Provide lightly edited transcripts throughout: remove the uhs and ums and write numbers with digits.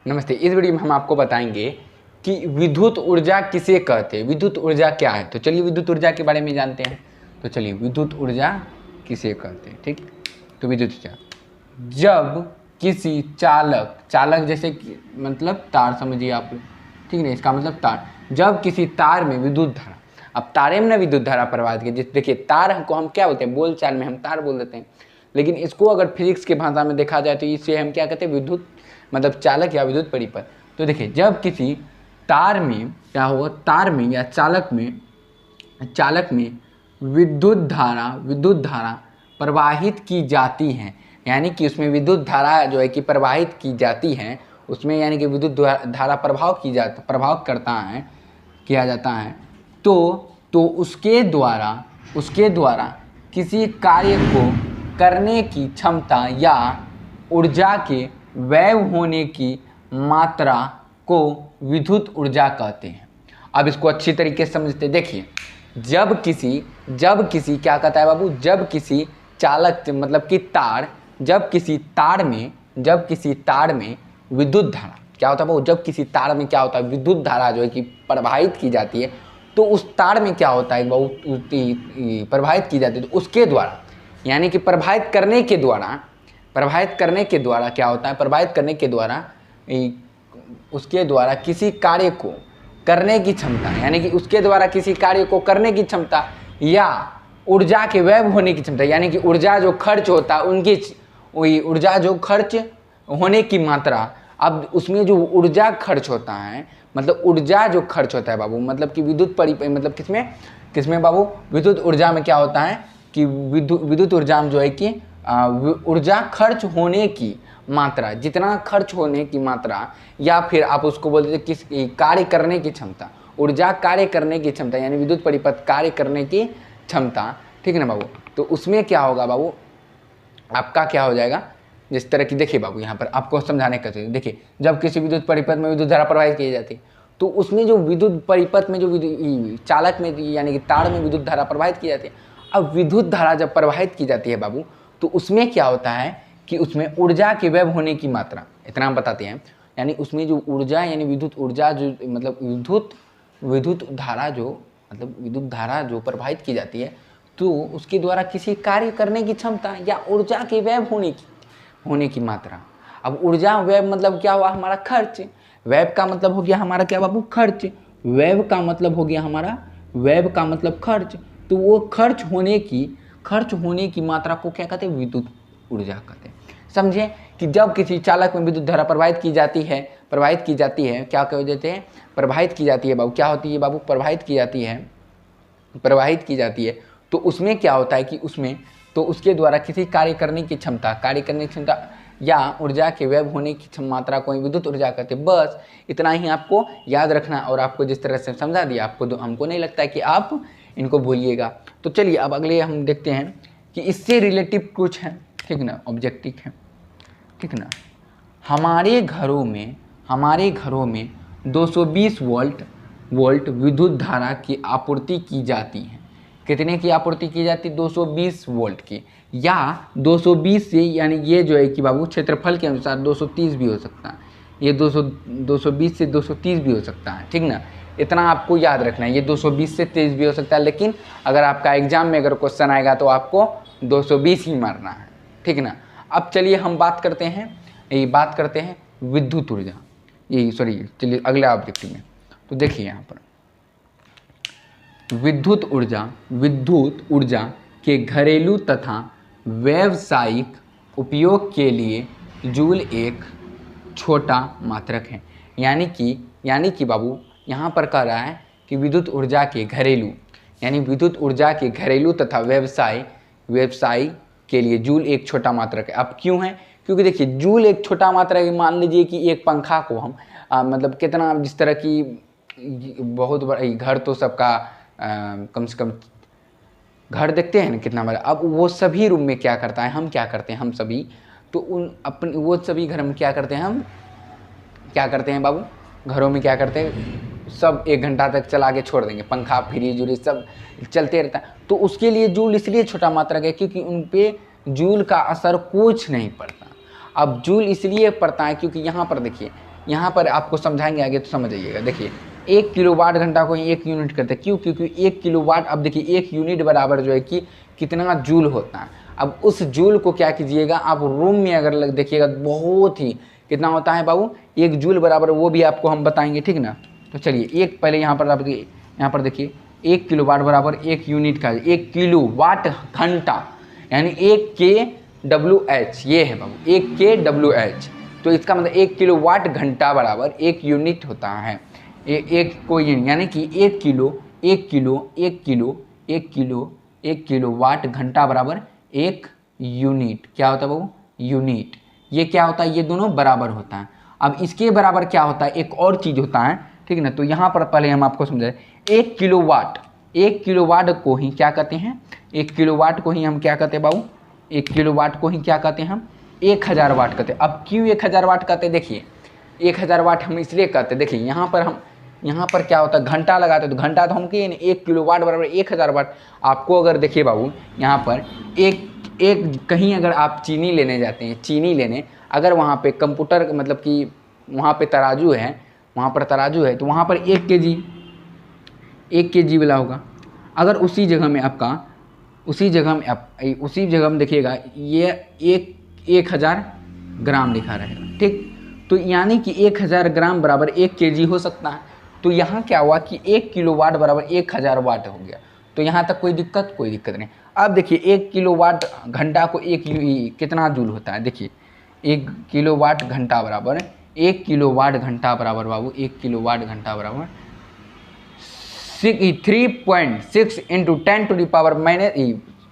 नमस्ते। इस वीडियो में हम आपको बताएंगे कि विद्युत ऊर्जा किसे कहते हैं, विद्युत ऊर्जा क्या है। तो चलिए विद्युत ऊर्जा के बारे में जानते हैं। तो चलिए विद्युत ऊर्जा किसे कहते हैं। ठीक, तो विद्युत ऊर्जा जब किसी चालक जैसे कि मतलब तार समझिए आप, ठीक है, इसका मतलब तार। जब किसी तार में विद्युत धारा, अब तारे में ना विद्युत धारा प्रवाहित की, जैसे देखिए तार को हम क्या बोलते हैं, बोल चाल में हम तार बोल देते हैं, लेकिन इसको अगर फिजिक्स के भाषा में देखा जाए तो इसे हम क्या कहते हैं, विद्युत मतलब चालक या विद्युत परिपथ। तो देखिए जब किसी तार में क्या होगा, तार में या चालक में विद्युत धारा प्रवाहित की जाती है, यानी कि उसमें विद्युत धारा जो है कि प्रवाहित की जाती है, उसमें यानी कि विद्युत धारा प्रभाव किया जाता है, तो उसके द्वारा किसी कार्य को करने की क्षमता या ऊर्जा के व्यय होने की मात्रा को विद्युत ऊर्जा कहते हैं। अब इसको अच्छी तरीके से समझते। देखिए जब किसी क्या कहता है बाबू, जब किसी चालक मतलब कि तार, जब किसी तार में विद्युत धारा क्या होता है बाबू, जब किसी तार में क्या होता है, विद्युत धारा जो है कि प्रवाहित की जाती है, तो उस तार में क्या होता है बाबू, प्रवाहित की जाती है, तो उसके द्वारा यानी कि प्रवाहित करने के द्वारा क्या होता है, प्रवाहित करने के द्वारा उसके द्वारा किसी कार्य को करने की क्षमता, यानी कि उसके द्वारा किसी कार्य को करने की क्षमता या ऊर्जा के व्यय होने की क्षमता, यानी कि ऊर्जा जो खर्च होता है उनकी ऊर्जा जो खर्च होने की मात्रा। अब उसमें जो ऊर्जा खर्च होता है, मतलब ऊर्जा जो खर्च होता है बाबू, मतलब कि मतलब किसमें बाबू, विद्युत ऊर्जा में क्या होता है कि विद्युत ऊर्जा में जो है कि ऊर्जा खर्च होने की मात्रा, जितना खर्च होने की मात्रा, या फिर आप उसको बोल देते किस कार्य करने की क्षमता, ऊर्जा कार्य करने की क्षमता, यानी विद्युत परिपथ कार्य करने की क्षमता, ठीक है ना बाबू। तो उसमें क्या होगा बाबू, आपका क्या हो जाएगा, जिस तरह की देखिए बाबू यहाँ पर आपको समझाने का चाहिए। देखिए जब किसी विद्युत परिपथ में विद्युत धारा प्रवाहित की जाती है, तो उसमें जो विद्युत परिपथ में जो चालक में यानी कि तार में विद्युत धारा प्रवाहित की जाती है। अब विद्युत धारा जब प्रवाहित की जाती है बाबू, तो उसमें क्या होता है कि उसमें ऊर्जा के व्यय होने की मात्रा, इतना हम बताते हैं, यानी उसमें जो ऊर्जा यानी विद्युत ऊर्जा जो मतलब विद्युत धारा जो प्रवाहित की जाती है, तो उसके द्वारा किसी कार्य करने की क्षमता या ऊर्जा के व्यय होने की मात्रा। अब ऊर्जा व्यय मतलब क्या हुआ, हमारा खर्च। व्यय का मतलब हो गया हमारा क्या बाबू, खर्च। व्यय का मतलब हो गया हमारा, व्यय का मतलब खर्च। तो वो खर्च होने की मात्रा को क्या कहते हैं, विद्युत ऊर्जा कहते हैं। समझे कि जब किसी चालक में विद्युत धारा प्रवाहित की जाती है, क्या कह देते हैं, प्रवाहित की जाती है बाबू, क्या होती है बाबू, प्रवाहित की जाती है, तो उसमें क्या होता है कि तो उसके द्वारा किसी कार्य करने की क्षमता या ऊर्जा के व्यय होने की मात्रा को विद्युत ऊर्जा कहते हैं। बस इतना ही आपको याद रखना, और आपको जिस तरह से समझा दिया हमको नहीं लगता है कि आप इनको भूलिएगा। तो चलिए अब अगले हम देखते हैं कि इससे रिलेटिव कुछ है, ठीक ना, ऑब्जेक्टिव है, ठीक ना। हमारे घरों में 220 वोल्ट विद्युत धारा की आपूर्ति की जाती है। कितने की आपूर्ति की जाती है, 220 वोल्ट की, या 220 से, यानी ये जो है कि बाबू क्षेत्रफल के अनुसार 230 भी हो सकता है, ये 220 से 230 भी हो सकता है, ठीक ना। इतना आपको याद रखना है, ये 220 से 23 भी हो सकता है, लेकिन अगर आपका एग्जाम में अगर क्वेश्चन आएगा तो आपको 220 ही मारना है, ठीक ना। अब चलिए हम बात करते हैं विद्युत ऊर्जा, चलिए अगले ऑब्जेक्टिव में। तो देखिए यहाँ पर विद्युत ऊर्जा के घरेलू तथा व्यावसायिक उपयोग के लिए जूल एक छोटा मात्रक है। यानी कि बाबू यहाँ पर कह रहा है कि विद्युत ऊर्जा के घरेलू तथा व्यवसाय के लिए जूल एक छोटा मात्रक है। अब क्यों है, क्योंकि देखिए जूल एक छोटा मात्रक है। मान लीजिए कि एक पंखा को हम मतलब कितना, जिस तरह की बहुत बड़ा घर तो सबका कम से कम घर देखते हैं ना कितना बड़ा। अब वो सभी रूम में क्या करता है, हम सभी तो वो सभी घर में क्या करते हैं बाबू, घरों में क्या करते हैं, सब 1 घंटा तक चला के छोड़ देंगे, पंखा फ्रिज उरिज सब चलते रहता है। तो उसके लिए जूल इसलिए छोटा मात्रक है क्योंकि उन पे जूल का असर कुछ नहीं पड़ता। अब जूल इसलिए पड़ता है क्योंकि यहाँ पर देखिए, यहाँ पर आपको समझाएंगे आगे तो समझ आइएगा। देखिए 1 किलोवाट घंटा को 1 यूनिट करते हैं, क्यों? क्योंकि 1 किलोवाट, अब देखिए 1 यूनिट बराबर जो है कि कितना जूल होता है। अब उस जूल को क्या कीजिएगा आप रूम में अगर देखिएगा बहुत ही कितना होता है बाबू, 1 जूल बराबर, वो भी आपको हम बताएंगे, ठीक ना। तो चलिए एक पहले यहाँ पर आप यहाँ पर देखिए 1 किलोवाट बराबर 1 यूनिट का 1 किलोवाट घंटा, यानी 1 kWh, ये है बाबू 1 kWh। तो इसका मतलब 1 किलोवाट घंटा बराबर 1 यूनिट होता है। यानी कि 1 किलोवाट घंटा बराबर 1 यूनिट। क्या होता है बाबू? यूनिट। ये क्या होता है? ये दोनों बराबर होता है। अब इसके बराबर क्या होता है? एक और चीज़ होता है, ठीक ना। तो यहाँ पर पहले हम आपको समझाएं, 1 किलोवाट को ही क्या कहते हैं? 1 किलोवाट को ही हम क्या कहते हैं बाबू? 1 किलोवाट को ही क्या कहते हैं हम? 1000 वाट कहते हैं। अब क्यों 1000 वाट कहते हैं? देखिए 1000 वाट हम इसलिए कहते हैं, देखिए यहाँ पर क्या होता है, घंटा लगाते हैं, तो घंटा तो हम कहिए ना 1 किलोवाट बराबर 1000 वाट। आपको अगर देखिए बाबू यहाँ पर एक कहीं अगर आप चीनी लेने जाते हैं, चीनी लेने, अगर वहाँ पे कंप्यूटर मतलब कि वहाँ पे तराजू है, वहाँ पर तराजू है, तो वहाँ पर 1 kg वाला होगा। अगर उसी जगह में देखिएगा ये 1000 ग्राम लिखा रहेगा, ठीक। तो यानी कि 1000 ग्राम बराबर 1 kg हो सकता है। तो यहाँ क्या हुआ कि 1 किलोवाट बराबर 1000 वाट हो गया। तो यहाँ तक कोई दिक्कत नहीं। अब देखिए 1 किलोवाट घंटा को कितना जूल होता है? देखिए 1 किलोवाट घंटा बराबर 1 किलोवाट घंटा बराबर बाबू 1 किलोवाट घंटा बराबर 3.6 इंटू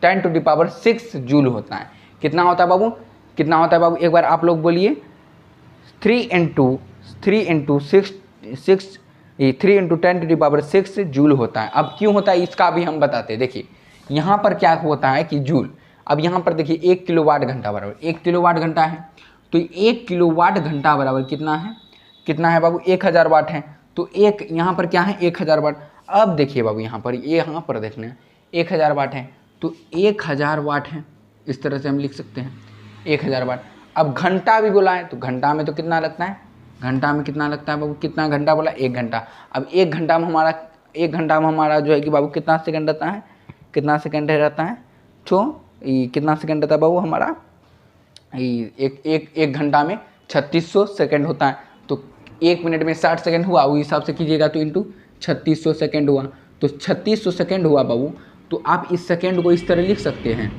10⁻⁻6 जूल होता है। कितना होता है बाबू? कितना होता है बाबू? एक बार आप लोग बोलिए। 3 इंटू 10⁻6 जूल होता है। अब क्यों होता है इसका भी हम बताते हैं। देखिए यहाँ पर क्या होता है कि जूल, अब यहाँ पर देखिए 1 किलोवाट घंटा बराबर 1 किलोवाट घंटा है, तो 1 किलोवाट घंटा बराबर कितना है बाबू? 1000 वाट है। तो एक यहाँ पर क्या है? 1000 वाट। अब देखिए बाबू यहाँ पर देखना 1000 वाट है, तो 1000 वाट है, इस तरह से हम लिख सकते हैं 1000 वाट। अब घंटा भी बोला है, तो घंटा में तो कितना लगता है? घंटा में कितना लगता है बाबू? कितना घंटा बोला? 1 घंटा। अब 1 घंटा में हमारा जो है कि बाबू कितना सेकंड रहता है? कितना सेकंड रहता है? तो कितना सेकंड रहता है बाबू हमारा? एक घंटा में 3600 सेकंड होता है। तो 1 मिनट में 60 सेकंड हुआ, उस हिसाब से कीजिएगा तो इंटू 3600 सेकंड हुआ। तो 3600 सेकंड हुआ बाबू। तो आप इस सेकंड को इस तरह लिख सकते हैं,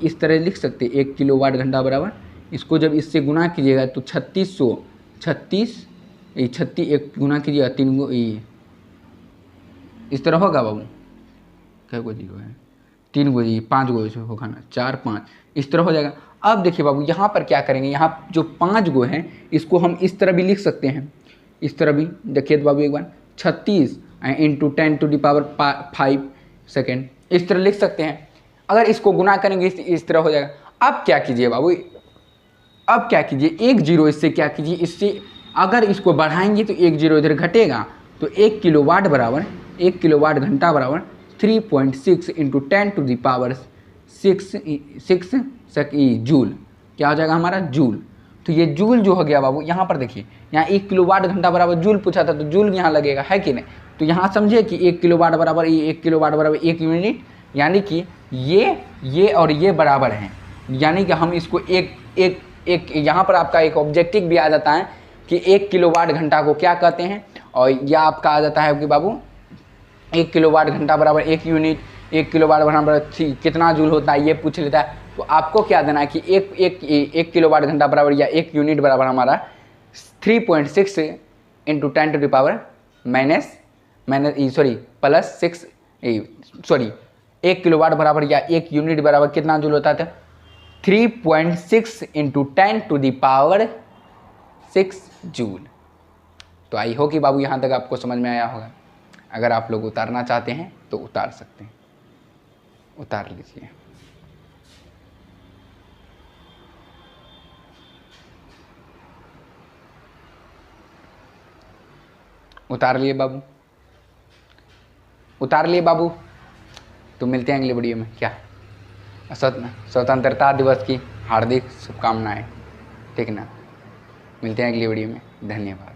1 किलोवाट घंटा बराबर, इसको जब इससे गुना कीजिएगा तो 36 एक गुना कीजिएगा 3 गो इस तरह होगा बाबू। क्या को 0 है? 3 गो 5 गो होगा ना, 4 5 इस तरह हो जाएगा। अब देखिए बाबू यहाँ पर क्या करेंगे, यहाँ जो 5 गो हैं इसको हम इस तरह भी लिख सकते हैं, इस तरह भी देखिए तो बाबू एक बार 36 इंटू 10⁵ सेकेंड इस तरह लिख सकते हैं। अगर इसको गुना करेंगे इस तरह हो जाएगा। अब क्या कीजिए बाबू, अब क्या कीजिए 1 0 इससे क्या कीजिए, इससे अगर इसको बढ़ाएंगे तो 1 0 इधर घटेगा। तो 1 किलोवाट बराबर 1 किलोवाट घंटा बराबर 3.6 इंटू 10⁻6 जूल। क्या हो जाएगा हमारा? जूल। तो ये जूल जो हो गया बाबू, यहाँ पर देखिए यहाँ 1 किलोवाट घंटा बराबर जूल पूछा था, तो जूल यहाँ लगेगा, है कि नहीं। तो यहाँ समझिए कि 1 किलोवाट बराबर 1 यूनिट, यानी कि ये और ये बराबर हैं। यानी कि हम इसको एक यहाँ पर आपका एक ऑब्जेक्टिव भी आ जाता है कि 1 किलोवाट घंटा को क्या कहते हैं, और यह आपका आ जाता है कि बाबू 1 किलोवाट घंटा बराबर 1 यूनिट, 1 किलोवाट बराबर कितना जूल होता है ये पूछ लेता है। तो आपको क्या देना है कि एक किलोवाट घंटा बराबर या 1 यूनिट बराबर हमारा 3.6 इंटू 1 किलोवाट बराबर या 1 यूनिट बराबर कितना जूल होता था? 3.6 इंटू 10⁻6 जूल। तो आई हो कि बाबू यहाँ तक आपको समझ में आया होगा। अगर आप लोग उतारना चाहते हैं तो उतार सकते हैं, उतार लीजिए। उतार लिए बाबू, उतार लिए बाबू। तो मिलते हैं अगली वीडियो में। क्या स्वतंत्रता दिवस की हार्दिक शुभकामनाएं, ठीक ना। मिलते हैं अगली वीडियो में। धन्यवाद।